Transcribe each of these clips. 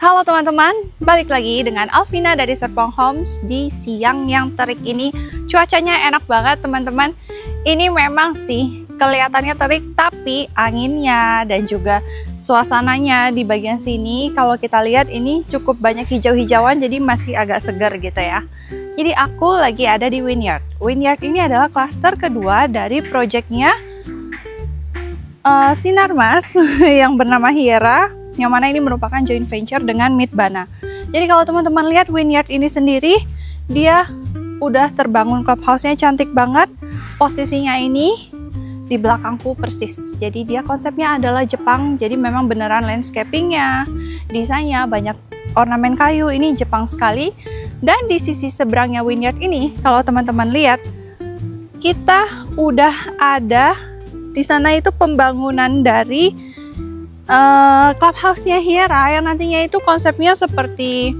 Halo teman-teman, balik lagi dengan Alvina dari Serpong Homes di siang yang terik ini. Cuacanya enak banget teman-teman. Ini memang sih kelihatannya terik, tapi anginnya dan juga suasananya di bagian sini kalau kita lihat ini cukup banyak hijau-hijauan, jadi masih agak segar gitu ya. Jadi aku lagi ada di Wynyard. Wynyard ini adalah klaster kedua dari projectnya Sinarmas yang bernama Hiera, yang mana ini merupakan joint venture dengan Midbana. Jadi kalau teman-teman lihat Wynyard ini sendiri, dia udah terbangun clubhouse-nya cantik banget. Posisinya ini di belakangku persis. Jadi dia konsepnya adalah Jepang, jadi memang beneran landscaping-nya, desainnya banyak ornamen kayu, ini Jepang sekali. Dan di sisi seberangnya Wynyard ini, kalau teman-teman lihat, kita udah ada di sana itu pembangunan dari clubhouse-nya Hiera yang nantinya itu konsepnya seperti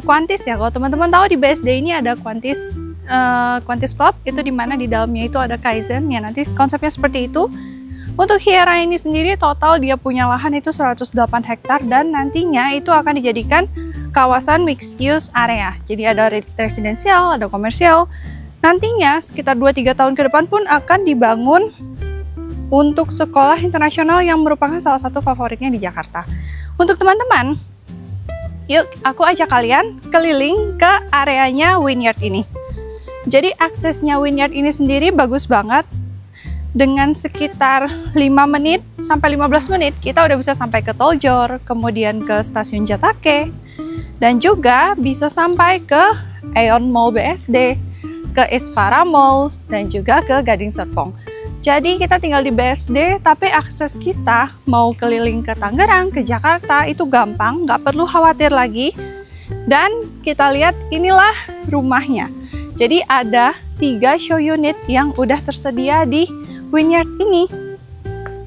Quantis ya. Kalau teman-teman tahu di BSD ini ada Quantis Club, itu dimana di dalamnya itu ada Kaizen ya, nanti konsepnya seperti itu. Untuk Hiera ini sendiri total dia punya lahan itu 108 hektar dan nantinya itu akan dijadikan kawasan mixed use area. Jadi ada residensial, ada komersial. Nantinya sekitar 2-3 tahun ke depan pun akan dibangun untuk sekolah internasional yang merupakan salah satu favoritnya di Jakarta. Untuk teman-teman, yuk aku ajak kalian keliling ke areanya Wynyard ini. Jadi aksesnya Wynyard ini sendiri bagus banget. Dengan sekitar 5 menit sampai 15 menit kita udah bisa sampai ke Toljor, kemudian ke stasiun Jatake, dan juga bisa sampai ke Aeon Mall BSD, ke Isvara Mall, dan juga ke Gading Serpong. Jadi kita tinggal di BSD, tapi akses kita mau keliling ke Tangerang, ke Jakarta itu gampang, nggak perlu khawatir lagi. Dan kita lihat inilah rumahnya. Jadi ada 3 show unit yang udah tersedia di Wynyard ini.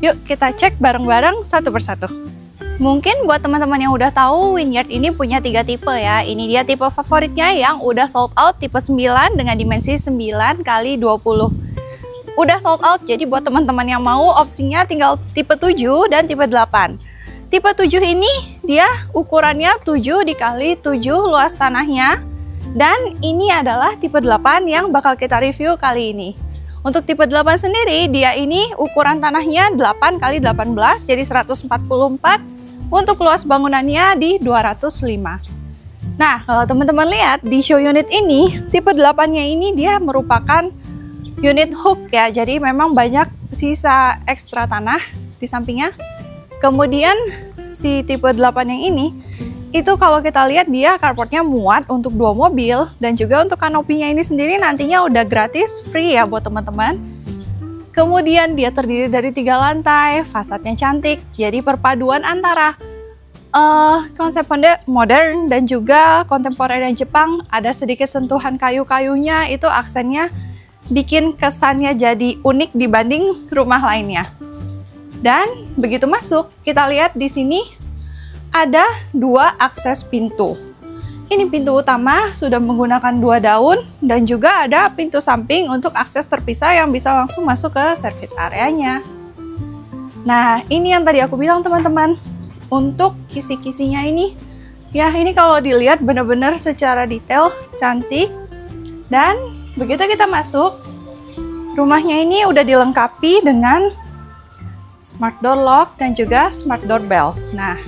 Yuk kita cek bareng-bareng satu persatu. Mungkin buat teman-teman yang udah tahu, Wynyard ini punya 3 tipe ya. Ini dia tipe favoritnya yang udah sold out, tipe 9 dengan dimensi 9x20. Udah sold out, jadi buat teman-teman yang mau opsinya tinggal tipe 7 dan tipe 8. Tipe 7 ini dia ukurannya 7x7 luas tanahnya. Dan ini adalah tipe 8 yang bakal kita review kali ini. Untuk tipe 8 sendiri, dia ini ukuran tanahnya 8x18, jadi 144. Untuk luas bangunannya di 205. Nah, kalau teman-teman lihat di show unit ini, tipe 8-nya ini dia merupakan unit hook ya. Jadi memang banyak sisa ekstra tanah di sampingnya. Kemudian si tipe 8 yang ini, itu kalau kita lihat dia carportnya muat untuk 2 mobil. Dan juga untuk kanopinya ini sendiri nantinya udah gratis, free ya buat teman-teman. Kemudian dia terdiri dari 3 lantai, fasadnya cantik, jadi perpaduan antara konsep modern dan juga kontemporer dan Jepang. Ada sedikit sentuhan kayu-kayunya, itu aksennya bikin kesannya jadi unik dibanding rumah lainnya. Dan begitu masuk, kita lihat di sini ada 2 akses pintu. Ini pintu utama sudah menggunakan 2 daun dan juga ada pintu samping untuk akses terpisah yang bisa langsung masuk ke service areanya. Nah, ini yang tadi aku bilang teman-teman. Untuk kisi-kisinya ini, ya ini kalau dilihat benar-benar secara detail cantik. Dan begitu kita masuk, rumahnya ini udah dilengkapi dengan smart door lock dan juga smart doorbell. Nah,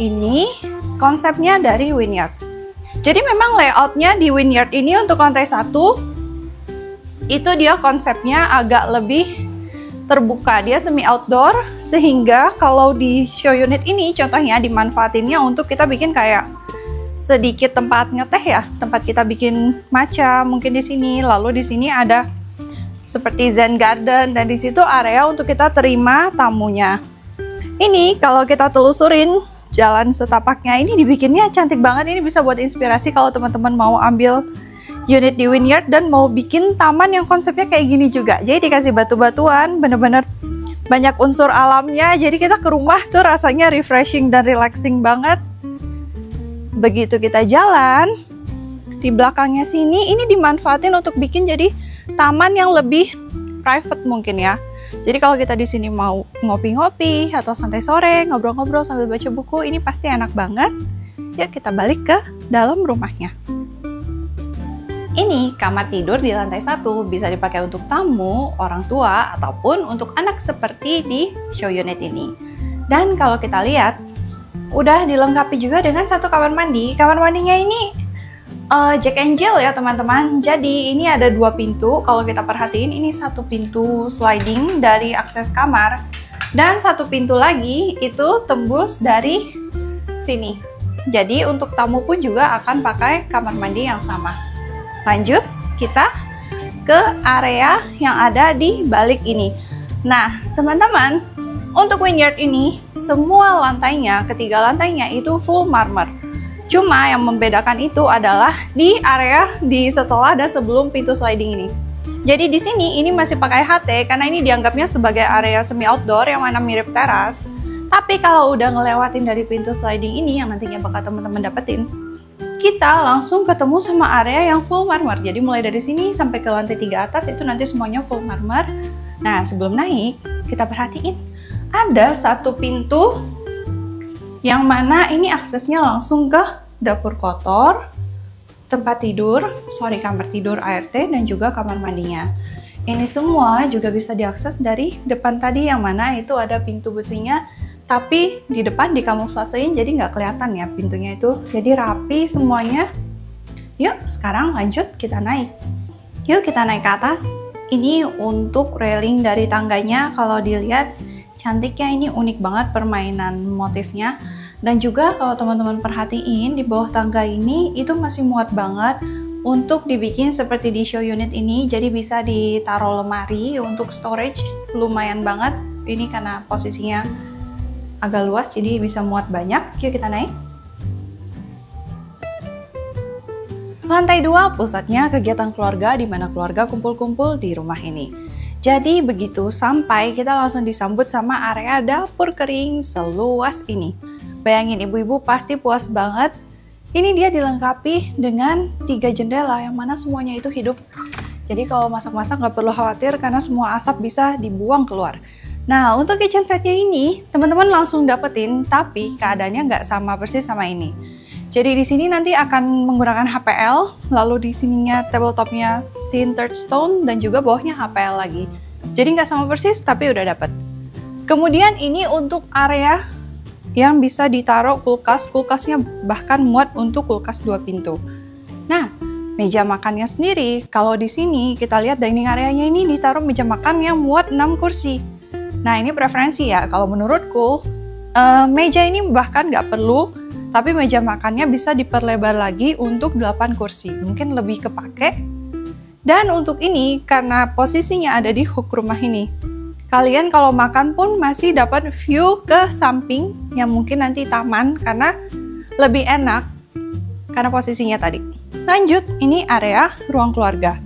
ini konsepnya dari Wynyard. Jadi memang layoutnya di Wynyard ini untuk lantai 1 itu dia konsepnya agak lebih terbuka, dia semi outdoor, sehingga kalau di show unit ini contohnya dimanfaatinnya untuk kita bikin kayak sedikit tempat ngeteh ya, tempat kita bikin matcha mungkin di sini. Lalu di sini ada seperti Zen Garden dan di situ area untuk kita terima tamunya. Ini kalau kita telusurin jalan setapaknya ini dibikinnya cantik banget. Ini bisa buat inspirasi kalau teman-teman mau ambil unit di Wynyard dan mau bikin taman yang konsepnya kayak gini juga. Jadi dikasih batu-batuan, bener-bener banyak unsur alamnya. Jadi kita ke rumah tuh rasanya refreshing dan relaxing banget. Begitu kita jalan, di belakangnya sini ini dimanfaatin untuk bikin jadi taman yang lebih private mungkin ya. Jadi kalau kita di sini mau ngopi-ngopi atau santai sore, ngobrol-ngobrol sambil baca buku, ini pasti enak banget. Yuk kita balik ke dalam rumahnya. Ini kamar tidur di lantai 1, bisa dipakai untuk tamu, orang tua, ataupun untuk anak seperti di show unit ini. Dan kalau kita lihat, udah dilengkapi juga dengan satu kamar mandi. Kamar mandinya ini Jack and Jill ya teman-teman. Jadi ini ada 2 pintu, kalau kita perhatiin ini satu pintu sliding dari akses kamar. Dan satu pintu lagi itu tembus dari sini. Jadi untuk tamu pun juga akan pakai kamar mandi yang sama. Lanjut, kita ke area yang ada di balik ini. Nah, teman-teman, untuk Wynyard ini, semua lantainya, ketiga lantainya itu full marmer. Cuma yang membedakan itu adalah di area di setelah dan sebelum pintu sliding ini. Jadi di sini ini masih pakai HT karena ini dianggapnya sebagai area semi outdoor yang mana mirip teras. Tapi kalau udah ngelewatin dari pintu sliding ini yang nantinya bakal teman-teman dapetin, kita langsung ketemu sama area yang full marmer. Jadi mulai dari sini sampai ke lantai 3 atas itu nanti semuanya full marmer. Nah, sebelum naik, kita perhatiin ada satu pintu yang mana ini aksesnya langsung ke dapur kotor, tempat tidur, kamar tidur ART, dan juga kamar mandinya. Ini semua juga bisa diakses dari depan tadi yang mana itu ada pintu besinya, tapi di depan dikamuflasein jadi nggak kelihatan ya pintunya itu. Jadi rapi semuanya. Yuk sekarang lanjut kita naik. Yuk kita naik ke atas. Ini untuk railing dari tangganya, kalau dilihat cantiknya, ini unik banget permainan motifnya. Dan juga kalau teman-teman perhatiin di bawah tangga ini itu masih muat banget untuk dibikin seperti di show unit ini. Jadi bisa ditaruh lemari untuk storage, lumayan banget. Ini karena posisinya agak luas jadi bisa muat banyak. Yuk kita naik. Lantai 2 pusatnya kegiatan keluarga, di mana keluarga kumpul-kumpul di rumah ini. Jadi begitu sampai kita langsung disambut sama area dapur kering seluas ini. Bayangin ibu-ibu pasti puas banget. Ini dia dilengkapi dengan 3 jendela yang mana semuanya itu hidup. Jadi kalau masak-masak nggak perlu khawatir karena semua asap bisa dibuang keluar. Nah, untuk kitchen setnya ini, teman-teman langsung dapetin, tapi keadaannya nggak sama persis sama ini. Jadi di sini nanti akan menggunakan HPL, lalu di sininya tabletopnya sintered stone, dan juga bawahnya HPL lagi. Jadi nggak sama persis, tapi udah dapet. Kemudian ini untuk area yang bisa ditaruh kulkas, kulkasnya bahkan muat untuk kulkas 2 pintu. Nah, meja makannya sendiri, kalau di sini kita lihat dining areanya ini ditaruh meja makan yang muat 6 kursi. Nah ini preferensi ya, kalau menurutku meja ini bahkan nggak perlu, tapi meja makannya bisa diperlebar lagi untuk 8 kursi, mungkin lebih kepake. Dan untuk ini, karena posisinya ada di hook rumah ini, kalian kalau makan pun masih dapat view ke samping yang mungkin nanti taman, karena lebih enak karena posisinya tadi. Lanjut, ini area ruang keluarga.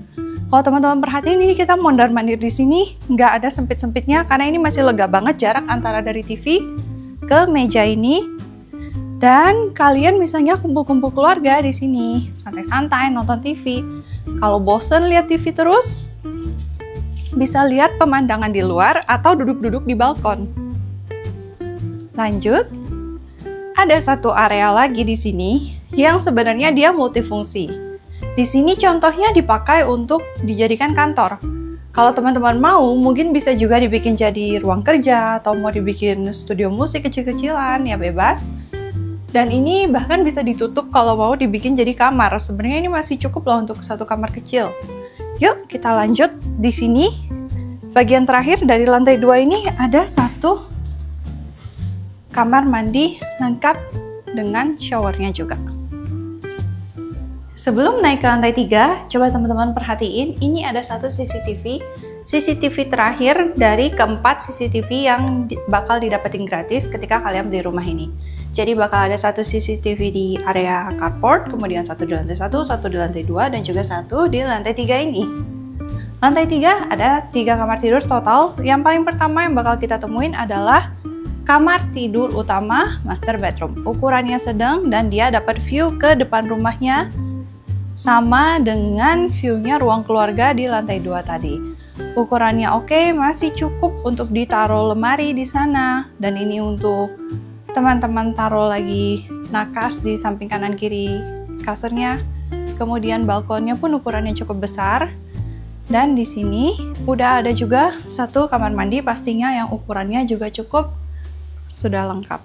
Kalau teman-teman perhatiin ini kita mondar-mandir di sini, nggak ada sempit-sempitnya karena ini masih lega banget jarak antara dari TV ke meja ini. Dan kalian misalnya kumpul-kumpul keluarga di sini, santai-santai nonton TV. Kalau bosen lihat TV terus, bisa lihat pemandangan di luar atau duduk-duduk di balkon. Lanjut, ada satu area lagi di sini yang sebenarnya dia multifungsi. Di sini contohnya dipakai untuk dijadikan kantor. Kalau teman-teman mau, mungkin bisa juga dibikin jadi ruang kerja atau mau dibikin studio musik kecil-kecilan, ya bebas. Dan ini bahkan bisa ditutup kalau mau dibikin jadi kamar. Sebenarnya ini masih cukup loh untuk satu kamar kecil. Yuk kita lanjut. Di sini bagian terakhir dari lantai 2 ini ada satu kamar mandi lengkap dengan showernya juga. Sebelum naik ke lantai 3, coba teman-teman perhatiin, ini ada satu CCTV terakhir dari keempat CCTV yang bakal didapetin gratis ketika kalian beli rumah ini. Jadi bakal ada satu CCTV di area carport, kemudian satu di lantai 1, satu di lantai 2, dan juga satu di lantai 3 ini. Lantai 3 ada 3 kamar tidur total. Yang paling pertama yang bakal kita temuin adalah kamar tidur utama master bedroom. Ukurannya sedang dan dia dapat view ke depan rumahnya, sama dengan view-nya ruang keluarga di lantai 2 tadi. ukurannya oke, masih cukup untuk ditaruh lemari di sana. Dan ini untuk teman-teman taruh lagi nakas di samping kanan kiri kasurnya. Kemudian balkonnya pun ukurannya cukup besar. Dan di sini udah ada juga satu kamar mandi pastinya yang ukurannya juga cukup sudah lengkap.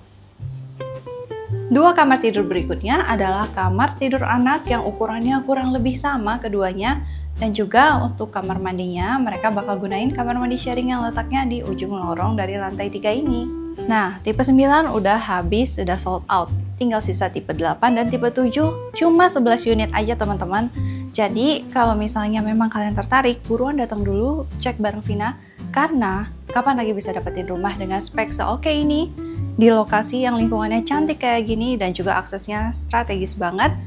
Dua kamar tidur berikutnya adalah kamar tidur anak yang ukurannya kurang lebih sama keduanya. Dan juga untuk kamar mandinya, mereka bakal gunain kamar mandi sharing yang letaknya di ujung lorong dari lantai 3 ini. Nah, tipe 9 udah habis, udah sold out. Tinggal sisa tipe 8 dan tipe 7, cuma 11 unit aja teman-teman. Jadi, kalau misalnya memang kalian tertarik, buruan datang dulu, cek bareng Vina. Karena, kapan lagi bisa dapetin rumah dengan spek seoke ini, di lokasi yang lingkungannya cantik kayak gini, dan juga aksesnya strategis banget,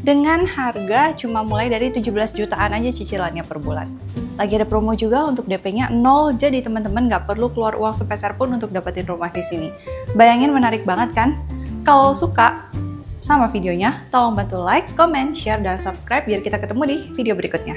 dengan harga cuma mulai dari 17 jutaan aja cicilannya per bulan. Lagi ada promo juga untuk DP-nya 0, jadi teman-teman nggak perlu keluar uang sepeser pun untuk dapetin rumah di sini. Bayangin menarik banget kan? Kalau suka sama videonya, tolong bantu like, comment, share, dan subscribe biar kita ketemu di video berikutnya.